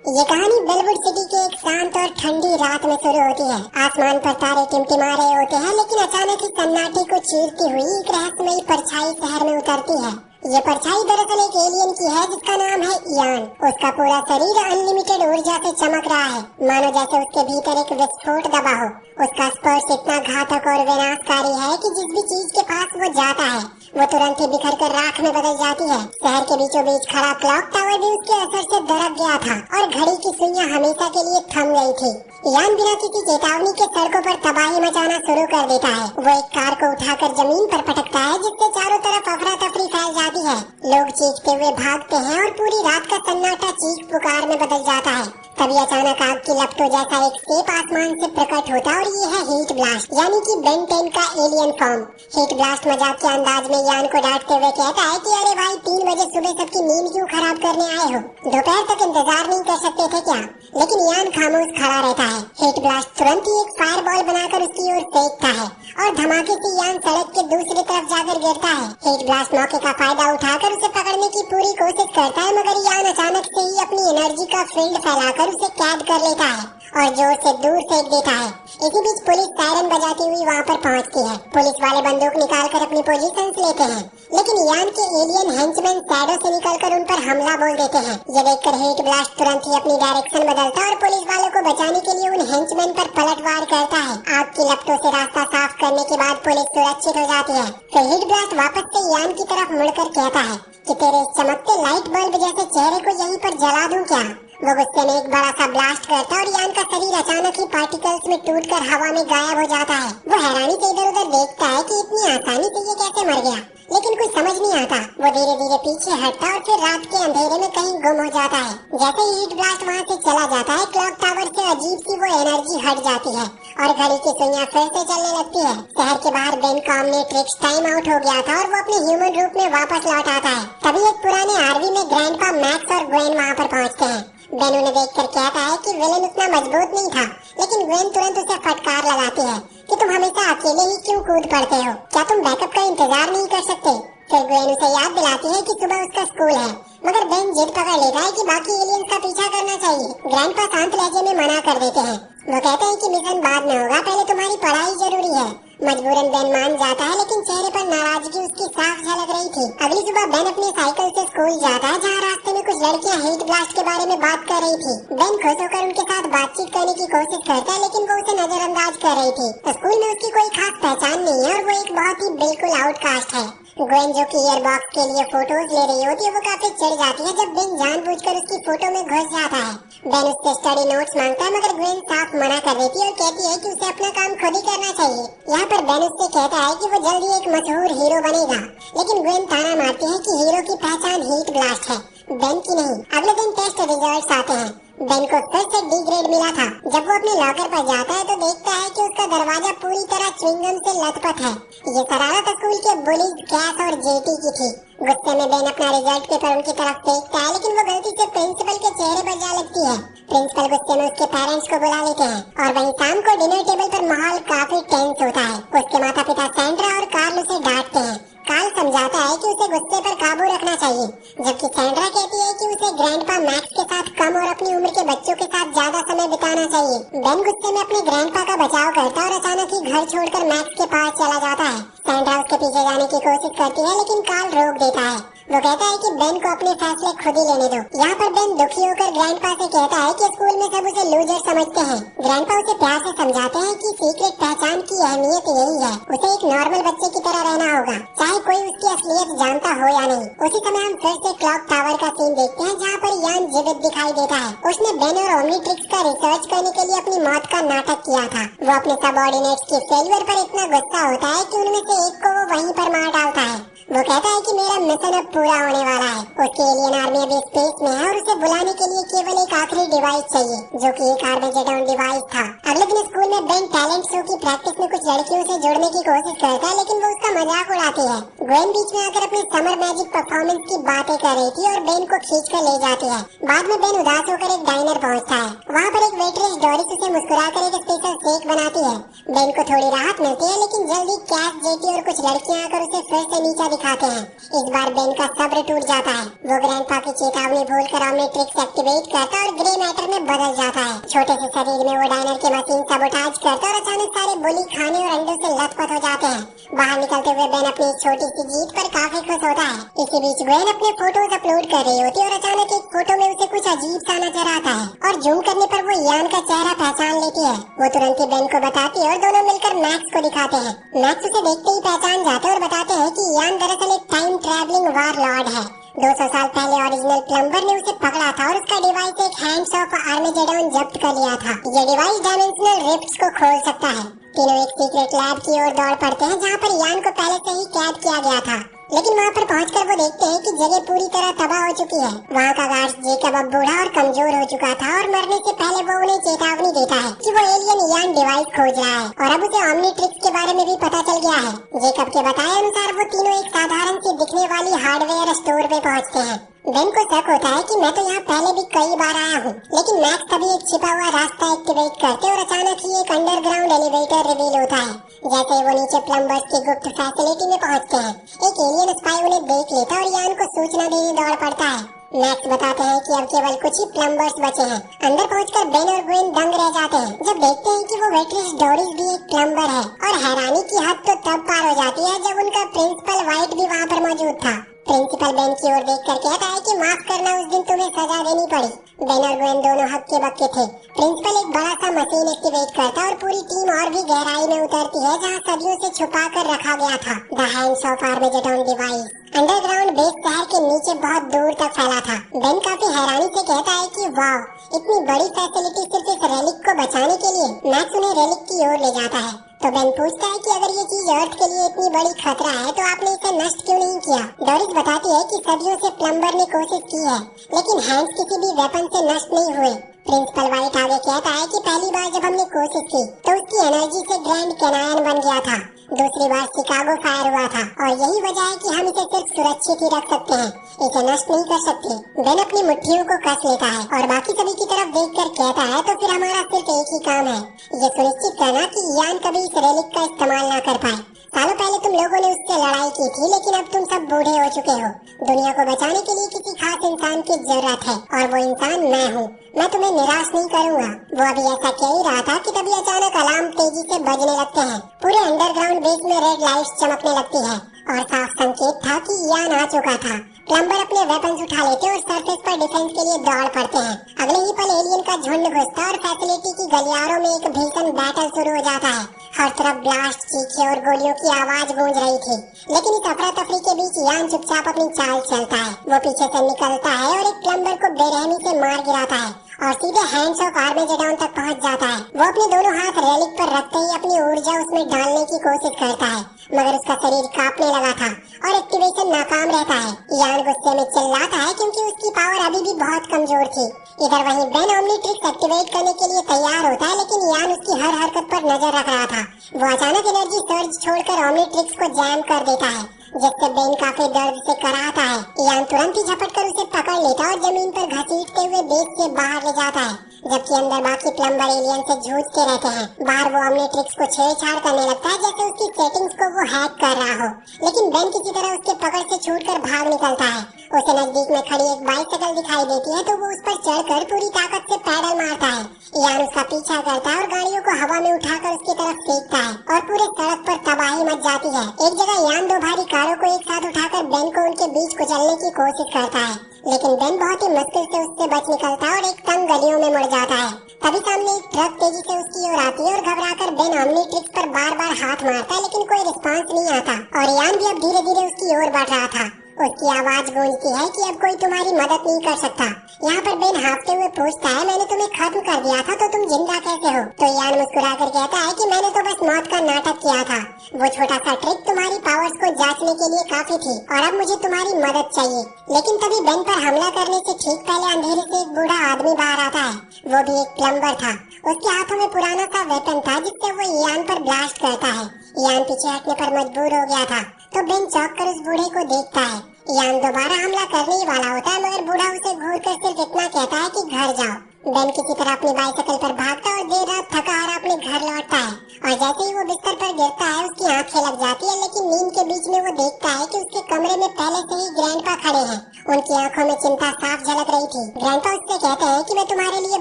ये कहानी बेलवुड सिटी के एक शांत और ठंडी रात में शुरू होती है। आसमान पर तारे टिमटिमा रहे होते हैं, लेकिन अचानक ही सन्नाटे को चीरती हुई एक रहस्यमयी परछाई शहर में उतरती है। ये परछाई दरअसल एक एलियन की है जिसका नाम है इयान। उसका पूरा शरीर अनलिमिटेड ऊर्जा से चमक रहा है, मानो जैसे उसके भीतर एक विस्फोट दबा हो। उसका स्पर्श इतना घातक और विनाशकारी है कि जिस भी चीज के पास वो जाता है वो तुरंत ही बिखर कर राख में बदल जाती है। शहर के बीचों बीच खड़ा क्लॉक टावर भी उसके असर से दरक गया था और घड़ी की सुइयां हमेशा के लिए थम गई थी। इयान बिना किसी चेतावनी के सड़कों पर तबाही मचाना शुरू कर देता है। वो एक कार को उठाकर जमीन पर पटकता है, जिससे चारों तरफ अफरा तफरी फैल जाती है। लोग चीखते हुए भागते हैं और पूरी रात का सन्नाटा चीख पुकार में बदल जाता है। तभी अचानक आग की लपटों जैसा एक सेप आसमान से प्रकट होता है और ये है हीट ब्लास्ट, यानी कि बेन 10 का एलियन फॉर्म। हीट ब्लास्ट मजाक के अंदाज में यान को डांटते हुए कहता है कि अरे भाई 3 बजे सुबह सबकी नींद क्यों खराब करने आए हो? दोपहर तक इंतजार नहीं कर सकते थे क्या? लेकिन यान खामोश खड़ा रहता है। हीट ब्लास्ट तुरंत ही एक फायर बॉल बनाकर उसकी ओर फेंकता है और धमाके से यान सड़क के दूसरी तरफ जाकर गिरता है। हीट ब्लास्ट मौके का फायदा उठाकर उसे पकड़ने की पूरी कोशिश करता है, मगर यान अचानक से ही अपनी एनर्जी का फील्ड फैलाकर उसे कैद कर लेता है और जोर से दूर फेंक देता है। इसी बीच पुलिस सायरन बजाती हुई वहाँ पर पहुँचती है। पुलिस वाले बंदूक निकालकर अपनी पोजीशन लेते हैं, लेकिन यान के एलियन हेंचमैन शैडो से निकलकर उन पर हमला बोल देते हैं। ये देखकर हीट ब्लास्ट तुरंत ही अपनी डायरेक्शन बदलता है और पुलिस वालों को बचाने के लिए उन हेंचमैन पर पलटवार करता है। आग की लपटों से रास्ता साफ करने के बाद पुलिस सुरक्षित हो जाती है। फिर हीट ब्लास्ट वापस से यान की तरफ मुड़कर कहता है कि तेरे चमकते लाइट बल्ब जैसे चेहरे को यहीं पर जला दूं क्या? वो गुस्से में एक बड़ा सा ब्लास्ट करता है और यान का शरीर अचानक ही पार्टिकल्स में टूटकर हवा में गायब हो जाता है। वो हैरानी से इधर उधर देखता है कि इतनी आसानी से ये कैसे मर गया, लेकिन कुछ समझ नहीं आता। वो धीरे धीरे पीछे हटता और फिर रात के अंधेरे में कहीं गुम हो जाता है। जैसे ही हीट ब्लास्ट वहाँ से चला जाता है, क्लॉक टावर से अजीब सी वो एनर्जी हट जाती है और घड़ी की सुइयां फिर से चलने लगती है। शहर के बाहर बेन का ऑमनिट्रिक्स टाइम आउट हो गया था और वो अपने ह्यूमन रूप में वापस लौट आता है। तभी एक पुराने आरवी में ग्रैंडपा मैक्स और ग्वेन वहाँ पर पहुँचते हैं। बेन उन्हें देखकर कहता है कि विलेन उतना मजबूत नहीं था, लेकिन ग्वेन तुरंत उसे फटकार लगाती है कि तुम हमेशा अकेले ही क्यों कूद पड़ते हो? क्या तुम बैकअप का इंतजार नहीं कर सकते? फिर ग्वेन उसे याद दिलाती है कि सुबह उसका स्कूल है, मगर बेन जिद पकड़ लेता है कि बाकी एलियंस का पीछा करना चाहिए। ग्रैंडपा शांत लहजे में मना कर देते हैं। वो कहते हैं कि मिशन बाद में होगा, पहले तुम्हारी पढ़ाई जरूरी है। मजबूरन बेन मान जाता है, लेकिन चेहरे पर नाराजगी उसकी साफ झलक रही थी। अगली सुबह बेन अपने साइकिल से स्कूल जाता है, जहाँ रास्ते में कुछ लड़कियाँ हीट ब्लास्ट के बारे में बात कर रही थी। बेन खुश होकर उनके साथ बातचीत करने की कोशिश करता है, लेकिन वो उसे नजरअंदाज कर रही थी। स्कूल में उसकी कोई खास पहचान नहीं है और वो एक बहुत ही बिल्कुल आउटकास्ट है। ग्वेन जो कि ईयरबॉक्स के लिए फोटोज ले रही होती है, वो काफी चिढ़ जाती है जब बेन जानबूझकर उसकी फोटो में घुस जाता है। बेन उससे स्टडी नोट्स मांगता है, मगर ग्वेन साफ मना कर देती है और कहती है कि उसे अपना काम खुद ही करना चाहिए। यहाँ पर बेन उससे कहता है कि वो जल्द ही एक मशहूर हीरो बनेगा, लेकिन ग्वेन ताना मारती है कि हीरो की पहचान हीट ब्लास्ट है, बेन की नहीं। अगले दिन टेस्ट रिजल्ट्स आते हैं। बेन को फिर से डी ग्रेड मिला था। जब वो अपने लॉकर पर जाता है तो देखता है कि उसका दरवाजा पूरी तरह च्युइंगम से लथपथ है। ये शरारत स्कूल के बुलीज कैस और जेटी की थी। गुस्से में बेन अपना रिजल्ट पेपर उनकी तरफ फेंकता है, लेकिन वो गलती से प्रिंसिपल के चेहरे पर जा लगती है। प्रिंसिपल गुस्से में उसके पेरेंट्स को बुला लेते हैं और वहीं शाम को डिनर टेबल पर माहौल काफी टेंस होता है। उसके माता पिता सैंड्रा और कार्ल उसे डांटते हैं। कार्ल समझाता है कि उसे गुस्से पर काबू रखना चाहिए, जबकि सैंड्रा कहती है कि उसे ग्रैंडपा मैक्स के साथ कम और अपनी उम्र के बच्चों के साथ ज्यादा समय बिताना चाहिए। बेन गुस्से में अपने ग्रैंडपा का बचाव करता है और अचानक ही घर छोड़कर मैक्स के पास चला जाता है। सैंड्रा उसके पीछे जाने की कोशिश करती है, लेकिन कार्ल रोक देता है। वो कहता है कि बेन को अपने फैसले खुद ही लेने दो। यहाँ पर बेन दुखी होकर ग्रैंडपा से कहता है कि स्कूल में सब उसे लूजर समझते हैं। ग्रैंडपा उसे प्यार से समझाते हैं कि सीक्रेट पहचान की अहमियत यही है, उसे एक नॉर्मल बच्चे की तरह रहना होगा, चाहे कोई उसकी असलियत जानता हो या नहीं। उसी समय हम फिर से क्लॉक टावर का सीन देखते हैं, जहाँ पर यान जीवित दिखाई देता है। उसने बेन और ओमनीट्रिक्स का रिसर्च करने के लिए अपनी मौत का नाटक किया था। वो अपने सबऑर्डिनेट्स की फेलियर पर इतना गुस्सा होता है कि उनमें से एक को वो वहीं पर मार डालता है। वो कहता है कि मेरा मिशन अब पूरा होने वाला है। उसकी एलियन आर्मी अभी स्पेस में है और उसे बुलाने के लिए केवल एक आखिरी डिवाइस चाहिए, जो कि एक आर्मेगेडोन डिवाइस था। अगले दिन स्कूल में बेन टैलेंट शो की प्रैक्टिस में कुछ लड़कियों से जुड़ने की कोशिश करता है, लेकिन वो उसका मजाक उड़ाती है। ग्वेन बीच में आकर अपनी समर मैजिक परफॉर्मेंस की बातें कर रही थी और बेन को खींच कर ले जाती है। बाद में बेन उदास होकर एक डाइनर पहुँचता है। वहाँ पर एक वेट्रेस डोरिस उसे मुस्कुराकर एक स्पेशल केक बनाती है। बेन को थोड़ी राहत मिलती है, लेकिन जल्दी कैश, जेटी और कुछ लड़कियां आकर उसे फिर से नीचा दिखाते हैं। इस बार बेन का सब्र टूट जाता है। वो ग्रैंडपा की चेतावनी भूलकर ऑमनीट्रिक्स एक्टिवेट करता है और ग्रे मैटर में बदल जाता है। छोटे से शरीर में वो डायनर की मशीन सबोटाज करता है और अचानक सारे बुली खाने और अंडों से लथपथ हो जाते हैं। बाहर निकलते हुए बेन अपनी इस छोटी सी जीत पर काफी खुश होता है। इसी बीच ग्वेन अपने फोटोज अपलोड कर रही होती है और अचानक एक फोटो में उसे कुछ अजीब सा नजर आता है और जूम करने पर वो यान का चेहरा पहचान लेती है। वो तुरंत ही बेन को बताती है और दोनों मिलकर मैक्स को दिखाते हैं। मैक्स उसे देखते ही पहचान जाते हैं और बताते हैं कि यान दरअसल एक टाइम ट्रैवलिंग वार लॉर्ड है। 200 साल पहले ओरिजिनल प्लम्बर ने उसे पकड़ा था और उसका डिवाइस एक हैंड्स ऑफ आर्मेजेडोन जब्त कर लिया था। ये डिवाइस डायमेंशनल रिफ्ट्स को खोल सकता है। तीनों एक सीक्रेट लैब की ओर दौड़ पड़ते हैं जहाँ पर यान को पहले से ही कैद किया गया था, लेकिन वहाँ पर पहुंचकर वो देखते हैं कि जगह पूरी तरह तबाह हो चुकी है। वहाँ का गार्ड जेकब अब बूढ़ा और कमजोर हो चुका था और मरने से पहले वो उन्हें चेतावनी देता है कि वो एलियन यान डिवाइस खोज रहा है और अब उसे ऑमनीट्रिक्स के बारे में भी पता चल गया है। जेकब के बताए अनुसार वो तीनों एक साधारण सी दिखने वाली हार्डवेयर स्टोर में पहुँचते हैं। बेन को शक होता है कि मैं तो यहाँ पहले भी कई बार आया हूँ, लेकिन मैक्स तभी एक छिपा हुआ रास्ता एक्टिवेट करते और अचानक ही एक अंडरग्राउंड एलिवेटर रिवील होता है। जैसे ही वो नीचे प्लम्बर्स की गुप्त फैसिलिटी में पहुँचते हैं, एक एलियन स्पाई उन्हें देख लेता और यान को सूचना देने दौड़ पड़ता है। मैक्स बताते हैं कि अब केवल कुछ ही प्लम्बर्स बचे हैं। अंदर पहुंचकर बेन और ग्वेन दंग रह जाते हैं जब देखते हैं कि वो वेट्रेस डोरिस भी एक प्लम्बर है और हैरानी की हद तो तब पार हो जाती है जब उनका प्रिंसिपल व्हाइट भी वहाँ पर मौजूद था। प्रिंसिपल बेन की ओर देखकर कहता है कि माफ करना, उस दिन तुम्हें सजा देनी पड़ी। बेन और ग्वेन दोनों हक्के बक्के थे। प्रिंसिपल एक बड़ा सा मशीन एक्टिवेट करता है और पूरी टीम और भी गहराई में उतरती है जहाँ सदियों से छुपा कर रखा गया था the hands of Armageddon device. Underground base शहर के नीचे बहुत दूर तक फैला था। बेन काफी हैरानी से कहता है कि वाह, इतनी बड़ी फैसिलिटी सिर्फ इस रेलिक को बचाने के लिए। मैक्स उन्हें रेलिक की ओर ले जाता है तो बेन पूछता है कि अगर ये चीज अर्थ के लिए इतनी बड़ी खतरा है तो आपने इसे नष्ट क्यों नहीं किया। डोरिस बताती है कि सदियों से प्लम्बर ने कोशिश की है, लेकिन हैंड्स किसी भी वेपन से नष्ट नहीं हुए। प्रिंसिपल व्हाइट आगे कहता है कि पहली बार जब हमने कोशिश की तो उसकी एनर्जी से ग्रैंड कैनायन बन गया था। दूसरी बार शिकागो फायर हुआ था और यही वजह है कि हम इसे सिर्फ सुरक्षित ही रख सकते हैं, इसे नष्ट नहीं कर सकते। बेन अपनी मुट्ठियों को कस लेता है और बाकी सभी की तरफ देखकर कहता है तो फिर हमारा सिर्फ एक ही काम है, ये सुनिश्चित करना कि यान कभी इस रेलिक का इस्तेमाल न कर पाए। सालों पहले तुम लोगों ने उससे लड़ाई की थी, लेकिन अब तुम सब बूढ़े हो चुके हो। दुनिया को बचाने के लिए किसी खास इंसान की जरूरत है और वो इंसान मैं हूँ। मैं तुम्हें निराश नहीं करूँगा। वो अभी ऐसा कह ही रहा था कि तभी अचानक अलार्म तेजी से बजने लगते हैं। पूरे अंडरग्राउंड बेस में रेड लाइट्स चमकने लगती है और साफ संकेत था कि यान आ चुका था। प्लम्बर अपने वेपन्स उठा लेते और सरफेस पर डिफेंस के लिए दौड़ पड़ते हैं। अगले ही पल एलियन का झुंड घुसता और फैसिलिटी की गलियारों में एक भीषण बैटल शुरू हो जाता है। हर तरफ ब्लास्ट, चीखे और गोलियों की आवाज गूंज रही थी, लेकिन इस अफरा तफरी के बीच यान चुपचाप अपनी चाल चलता है। वो पीछे से निकलता है और एक प्लम्बर को बेरहमी से मार गिराता है और सीधे हैंड्स ऑफ आर्मेजेडोन तक पहुंच जाता है। वो अपने दोनों हाथ रेलिक पर रखते ही अपनी ऊर्जा उसमें डालने की कोशिश करता है, मगर उसका शरीर कांपने लगा था और एक्टिवेशन नाकाम रहता है। यान गुस्से में चिल्लाता है क्योंकि उसकी पावर अभी भी बहुत कमजोर थी। इधर वहीं बेन ओमनीट्रिक्स एक्टिवेट करने के लिए तैयार होता है, लेकिन यान उसकी हर हरकत पर नजर रख रहा था। वो अचानक एनर्जी सर्ज छोड़कर ओमनीट्रिक्स को जैम कर देता है, जिससे बेन काफी दर्द से कराहता है। यान तुरंत ही झपट कर उसे पकड़ लेता और जमीन पर घसीटते हुए बेस से बाहर ले जाता है, जबकि अंदर बाकी प्लम्बर एलियन से जूझते रहते हैं। बाहर वो ओमनीट्रिक्स को छेड़छाड़ करने लगता है जैसे उसकी सेटिंग्स को वो हैक कर रहा हो, लेकिन बेन किसी तरह उसके पकड़ से छूटकर भाग निकलता है। उसे नजदीक में खड़ी एक बाइसाइकिल दिखाई देती है तो वो उस पर चढ़कर पूरी ताकत से पैडल मारता है। यान उसका पीछा करता है और गाड़ियों को हवा में उठाकर उसकी तरफ फेंकता है और पूरे सड़क पर तबाही मच जाती है। एक जगह यान दो भारी कारों को एक साथ उठाकर बेन को उनके बीच कुचलने की कोशिश करता है, लेकिन बेन बहुत ही मुश्किल से उससे बच निकलता है और एक तंग गलियों में मुड़ जाता है। तभी सामने एक ट्रक तेजी से उसकी ओर आती है और घबराकर बेन ओमनीट्रिक्स पर बार बार हाथ मारता है, लेकिन कोई रिस्पांस नहीं आता और यान भी अब धीरे धीरे उसकी ओर बढ़ रहा था। उसकी आवाज गूंजती है कि अब कोई तुम्हारी मदद नहीं कर सकता। यहाँ पर बेन हाँफते हुए पूछता है, मैंने तुम्हें खत्म कर दिया था तो तुम जिंदा कैसे हो? तो यान मुस्कुराकर कहता है कि मैंने तो बस मौत का नाटक किया था। वो छोटा सा ट्रिक तुम्हारी पावर्स को जांचने के लिए काफी थी और अब मुझे तुम्हारी मदद चाहिए। लेकिन तभी बेन पर हमला करने से ठीक पहले अंधेरे से एक बूढ़ा आदमी बाहर आता है। वो भी एक प्लम्बर था। उसके हाथों में पुराना सा वेपन था जिससे वो यान पर ब्लास्ट करता है। यान पीछे हटने पर मजबूर हो गया था तो बेन चौंक कर उस बूढ़े को देखता है। यान दोबारा हमला करने ही वाला होता है, मगर बूढ़ा उसे घूरकर सिर्फ इतना कहता है कि घर जाओ, बेन किसी तरह अपनी बाइसाइकिल पर भागता और देर रात थका हारा अपने घर लौटता है और जैसे ही वो बिस्तर पर गिरता है उसकी आंखें लग जाती है, लेकिन नींद के बीच में वो देखता है कि उसके कमरे में पहले से ही ग्रैंडपा खड़े हैं। उनकी आंखों में चिंता साफ झलक रही थी। ग्रैंडपा उससे कहते हैं कि मैं तुम्हारे लिए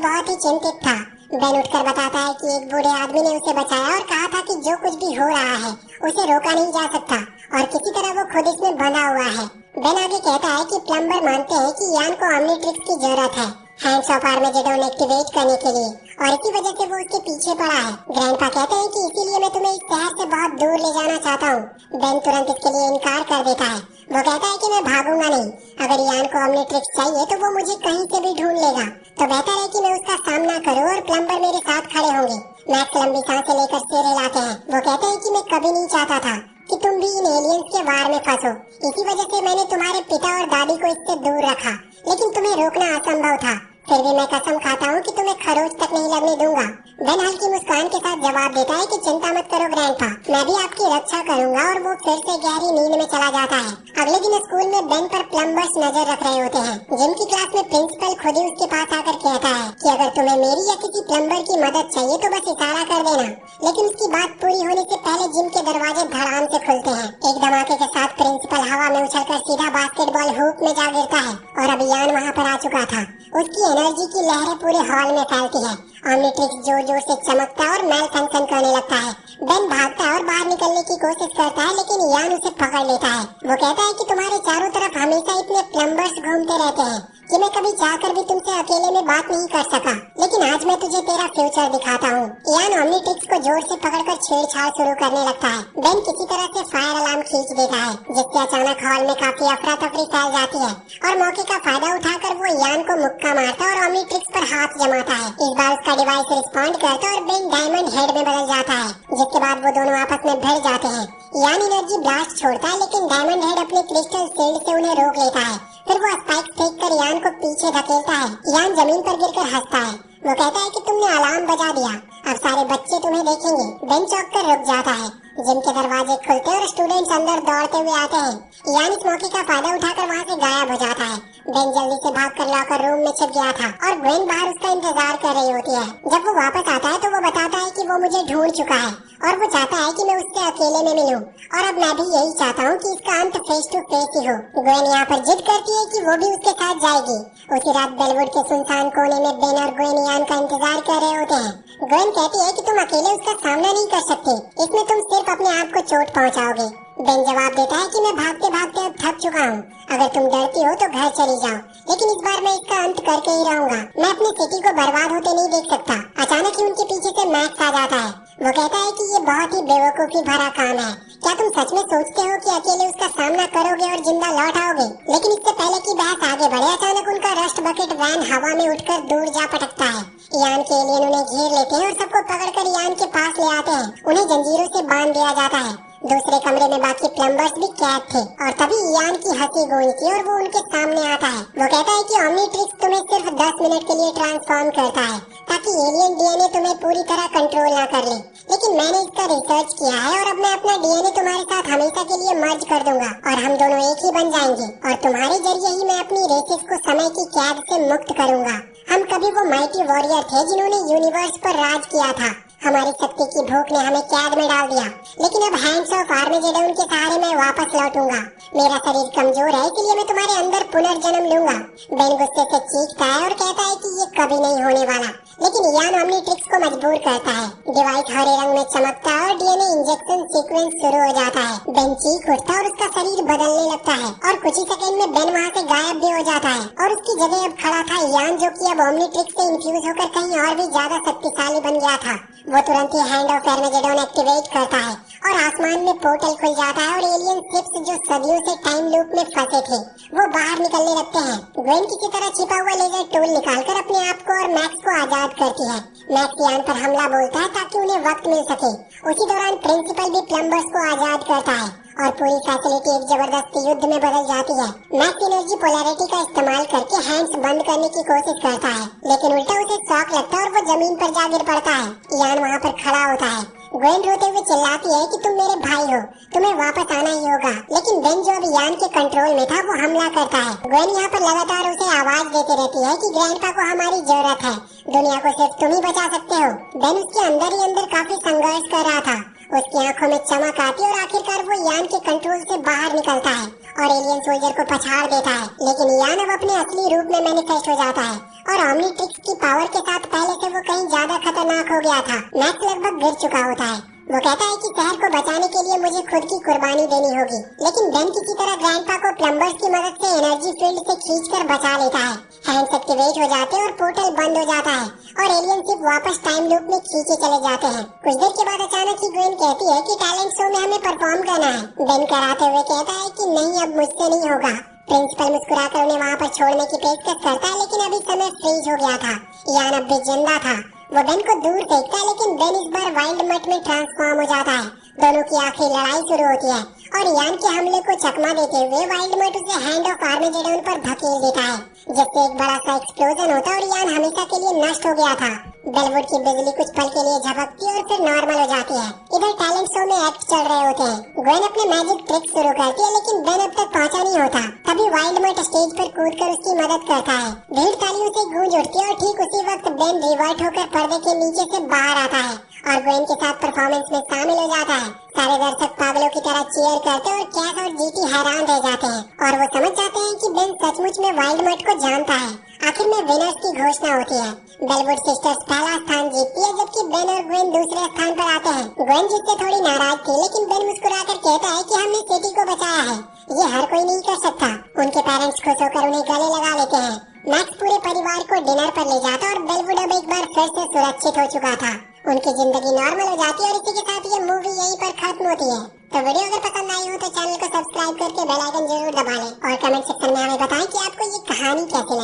बहुत ही चिंतित था। बेन उठकर बताता है कि एक बूढ़े आदमी ने उसे बचाया और कहा था कि जो कुछ भी हो रहा है उसे रोका नहीं जा सकता और किसी तरह वो खुद इसमें बंधा हुआ है। बेन आगे कहता है कि प्लम्बर मानते हैं कि यान को ऑमनीट्रिक्स की जरूरत है हैंड्स ऑफ आर्मेगेडोन एक्टिवेट करने के लिए और इसी वजह से वो उसके पीछे पड़ा है। ग्रैंडपा कहते हैं कि इसीलिए मैं तुम्हें इस शहर से बहुत दूर ले जाना चाहता हूँ। बेन तुरंत इसके लिए इनकार कर देता है। वो कहता है कि मैं भागूंगा नहीं। अगर यान को ऑमनीट्रिक्स चाहिए तो वो मुझे कहीं से भी ढूंढ लेगा, तो बेहतर है कि मैं उसका सामना करूँ और प्लम्बर मेरे साथ खड़े होंगे। मैक्स लंबी सांसें लेकर सिर हिलाते हैं। वो कहते हैं कि मैं कभी नहीं चाहता था कि तुम भी इन एलियंस के वार में फंसो। इसी वजह से मैंने तुम्हारे पिता और दादी को इससे दूर रखा, लेकिन तुम्हें रोकना असंभव था। फिर भी मैं कसम खाता हूँ कि तुम्हें खरोच तक नहीं लगने दूंगा। बेन हल्की मुस्कान के साथ जवाब देता है कि चिंता मत करो ग्रैंडपा, मैं भी आपकी रक्षा करूंगा और वो फिर से गहरी नींद में चला जाता है। अगले दिन स्कूल में बेन पर प्लम्बर्स नजर रख रहे होते हैं। जिम की क्लास में प्रिंसिपल खुद ही उसके पास आकर कहता है कि अगर तुम्हें मेरी या किसी प्लम्बर की मदद चाहिए तो बस इशारा कर देना। लेकिन उसकी बात पूरी होने से पहले जिम के दरवाजे धड़ाम से खुलते हैं। एक धमाके के साथ प्रिंसिपल हवा में उछलकर सीधा बास्केटबॉल हुप में जा गिरता है और अब यान वहाँ पर आ चुका था। उसकी एनर्जी की लहरें पूरे हॉल में फैलती है। ऑमनीट्रिक्स जोर जोर से चमकता और मैल फंक्शन करने लगता है। बेन भागता है और बाहर निकलने की कोशिश करता है, लेकिन यान उसे पकड़ लेता है। वो कहता है कि तुम्हारे चारों तरफ हमेशा इतने प्लम्बर्स घूमते रहते हैं कि मैं कभी चाहकर भी तुमसे अकेले में बात नहीं कर सका, लेकिन आज मैं तुझे तेरा फ्यूचर दिखाता हूँ। यान ऑमनीट्रिक्स को जोर से पकड़कर छेड़छाड़ शुरू करने लगता है। बेन किसी तरह से फायर अलार्म खींच देता है, जिससे अचानक हॉल में काफी अफरा तफरी फैल जाती है और मौके का फायदा उठाकर वो यान को मुक्का मारता और ऑमनीट्रिक्स पर हाथ जमाता है। इस बार उसका डिवाइस रिस्पॉन्ड करता है और बेन डायमंड हेड में बदल जाता है, जिसके बाद वो दोनों आपस में भिड़ जाते हैं। यान एनर्जी ब्लास्ट छोड़ता है, लेकिन डायमंड हेड अपने क्रिस्टल शील्ड से उन्हें रोक लेता है। फिर वो स्पाइक फेंककर यान को पीछे धकेलता है। यान जमीन पर गिरकर हंसता है। वो कहता है कि तुमने अलार्म बजा दिया, अब सारे बच्चे तुम्हें देखेंगे। बेन चौंक कर रुक जाता है। जिम के दरवाजे खुलते और स्टूडेंट्स अंदर दौड़ते हुए आते हैं। यान इस मौके का फायदा उठाकर वहाँ से गायब हो जाता है। बेन जल्दी से भागकर लॉकर रूम में छिप गया था और ग्वेन बाहर उसका इंतजार कर रही होती है। जब वो वापस आता है तो वो बताता है कि वो मुझे ढूंढ चुका है और वो चाहता है कि मैं उससे अकेले में मिलूं और अब मैं भी यही चाहता हूँ कि इसका अंत फेस टू फेस ही हो। ग्वेन यहाँ पर जिद करती है कि वो भी उसके साथ जाएगी। उसी रात बेलवुड के सुनसान कोने में बेन और ग्वेन यान का इंतजार कर रहे होते हैं। ग्वेन कहती है कि तुम अकेले उसका सामना नहीं कर सकते, इसमें तुम सिर्फ अपने आप को चोट पहुँचाओगे। बेन जवाब देता है कि मैं भागते भागते अब थक चुका हूँ, अगर तुम डरती हो तो घर चली जाओ, लेकिन इस बार मैं इसका अंत करके ही रहूंगा। मैं अपनी सिटी को बर्बाद होते नहीं देख सकता। अचानक ही उनके पीछे से मैक्स आ जाता है। वो कहता है कि ये बहुत ही बेवकूफी भरा काम है। क्या तुम सच में सोचते हो कि अकेले उसका सामना करोगे और जिंदा लौट आओगे? लेकिन इससे पहले कि बहस आगे बढ़े, अचानक उनका रस्ट बकेट वैन हवा में उठकर दूर जा पटकता है। यान के एलियन उन्हें घेर लेते हैं और सबको पकड़कर यान के पास ले आते हैं। उन्हें जंजीरों से बांध दिया जाता है। दूसरे कमरे में बाकी प्लम्बर्स भी कैद थे और तभी यान की हंसी गूंजती है और वो उनके सामने आता है। वो कहता है कि ऑमनीट्रिक्स तुम्हें सिर्फ 10 मिनट के लिए ट्रांसफॉर्म करता है ताकि एलियन डीएनए तुम्हें पूरी तरह कंट्रोल ना कर ले, लेकिन मैंने इसका रिसर्च किया है और अब मैं अपना डीएनए तुम्हारे साथ हमेशा के लिए मर्ज कर दूंगा और हम दोनों एक ही बन जाएंगे और तुम्हारे जरिए ही मैं अपनी रेसेस को समय की कैद से मुक्त करूंगा। हम कभी वो माइटी वॉरियर थे जिन्होंने यूनिवर्स पर राज किया था। हमारी शक्ति की भूख ने हमें कैद में डाल दिया, लेकिन अब हैंड्स ऑफ आर्मेगेडोन के सहारे मैं वापस लौटूंगा। मेरा शरीर कमजोर है, इसलिए मैं तुम्हारे अंदर पुनर्जन्म लूंगा। बेन गुस्से से चीखता है और कहता है कि ये कभी नहीं होने वाला, लेकिन यान ऑमनीट्रिक्स को मजबूर करता है। डिवाइस हरे रंग में चमकता है और डीएनए इंजेक्शन सीक्वेंस शुरू हो जाता है। बेन चीख उठता है और उसका शरीर बदलने लगता है और कुछ ही सेकंड में बेन वहाँ से गायब भी हो जाता है और उसकी जगह अब खड़ा था यान, जो कि अब ऑमनीट्रिक्स से इंफ्यूज होकर कहीं और भी ज्यादा शक्तिशाली बन गया था। वो तुरंत ही हैंड ऑफ आर्मेगेडोन एक्टिवेट करता है और आसमान में पोर्टल खुल जाता है और एलियन शिप्स जो सदियों से टाइम लूप में फंसे थे वो बाहर निकलने लगते हैं। ग्वेन किसी तरह छिपा हुआ लेजर टूल निकालकर अपने आप को और मैक्स को आजाद करती है। मैक्स यान पर हमला बोलता है ताकि उन्हें वक्त मिल सके। उसी दौरान प्रिंसिपल भी प्लम्बर्स को आजाद करता है और पूरी फैसिलिटी एक जबरदस्त युद्ध में बदल जाती है। मैक्स एनर्जी पोलैरिटी का इस्तेमाल करके हैंड्स बंद करने की कोशिश करता है, लेकिन उल्टा उसे शॉक लगता है और वो जमीन पर जा गिर पड़ता है। यान वहाँ पर खड़ा होता है। ग्वेन रोते हुए चिल्लाती है कि तुम मेरे भाई हो, तुम्हें वापस आना ही होगा। लेकिन बेन जो अभी यान के कंट्रोल में था वो हमला करता है। ग्वेन यहाँ पर लगातार उसे आवाज देती रहती है कि ग्रैंडपा को हमारी जरूरत है, दुनिया को सिर्फ तुम ही बचा सकते हो। बेन उसके अंदर ही अंदर काफी संघर्ष कर रहा था। उसकी आंखों में चमक आती है और आखिरकार वो यान के कंट्रोल से बाहर निकलता है और एलियन सोल्जर को पछाड़ देता है। लेकिन यान अब अपने असली रूप में मैनिफेस्ट हो जाता है और ओमनीट्रिक्स की पावर के साथ पहले से वो कहीं ज्यादा खतरनाक हो गया था। मैक्स लगभग गिर चुका होता है। वो कहता है कि शहर को बचाने के लिए मुझे खुद की कुर्बानी देनी होगी। लेकिन बेन किसी तरह ग्रैंडपा को प्लम्बर्स की मदद से एनर्जी फील्ड से खींचकर बचा लेता है। हैंड्स एक्टिवेट हो जाते हैं और पोर्टल बंद हो जाता है और एलियन शिप वापस टाइम लूप में खींचे चले जाते हैं। कुछ देर के बाद अचानक ही ग्वेन कहती है कि टैलेंट शो में हमें परफॉर्म करना है। बेन कराते हुए कहता है कि नहीं, अब मुझसे नहीं होगा। प्रिंसिपल मुस्कुराकर उन्हें वहाँ पर छोड़ने की पेशकश करता है, लेकिन अभी समय फ्रीज हो गया था। यान अब भी जिंदा था। वो बेन को दूर देखता है, लेकिन बेन इस बार वाइल्ड मट में ट्रांसफॉर्म हो जाता है। दोनों की आखिरी लड़ाई शुरू होती है और यान के हमले को चकमा देते हुए वाइल्ड मट उसे हैंड ऑफ आर्मेजेडन पर धकेल देता है, जिससे एक बड़ा सा एक्सप्लोजन होता है और यान हमेशा के लिए नष्ट हो गया था। बेलवुड की बिजली कुछ पल के लिए झपकती है और फिर नॉर्मल हो जाती है। इधर टैलेंट शो में एक्ट चल रहे होते हैं। ग्वेन अपने मैजिक ट्रिक शुरू करती है, लेकिन बेन अब तक पहुंचा नहीं होता। तभी वाइल्ड मट स्टेज पर कूदकर उसकी मदद करता है। भीड़ तालियों से गूंज उठती है और ठीक उसी वक्त बेन रिवर्ट होकर पर्दे के नीचे से बाहर आता है और ग्वेन के साथ परफॉर्मेंस में शामिल हो जाता है। सारे दर्शक पागलों की तरह चीयर करते हैं और कैस और जीटी हैरान रह जाते हैं और वो समझ जाते हैं कि बेन सचमुच में वाइल्ड मट को जानता है। आखिर में विनर्स की घोषणा होती है। बेलवुड सिस्टर्स पहला स्थान जीतती है, जबकि बेन और ग्वेन दूसरे स्थान पर आते हैं। ग्वेन जीतते थोड़ी नाराज थी, लेकिन बेन मुस्कुराकर कहता है कि हमने सिटी को बचाया है, ये हर कोई नहीं कर सकता। उनके पेरेंट्स खुश होकर उन्हें गले लगा लेते हैं। मैक्स पूरे परिवार को डिनर पर ले जाता और बेलवुड अब एक बार फिर से सुरक्षित हो चुका था। उनकी जिंदगी नॉर्मल हो जाती है और इसी के साथ ये मूवी यहीं पर खत्म होती है। तो वीडियो अगर पसंद आई हो तो चैनल को सब्सक्राइब करके बेल आइकन जरूर दबा लें और कमेंट सेक्शन में हमें बताएं कि आपको ये कहानी कैसी लगी।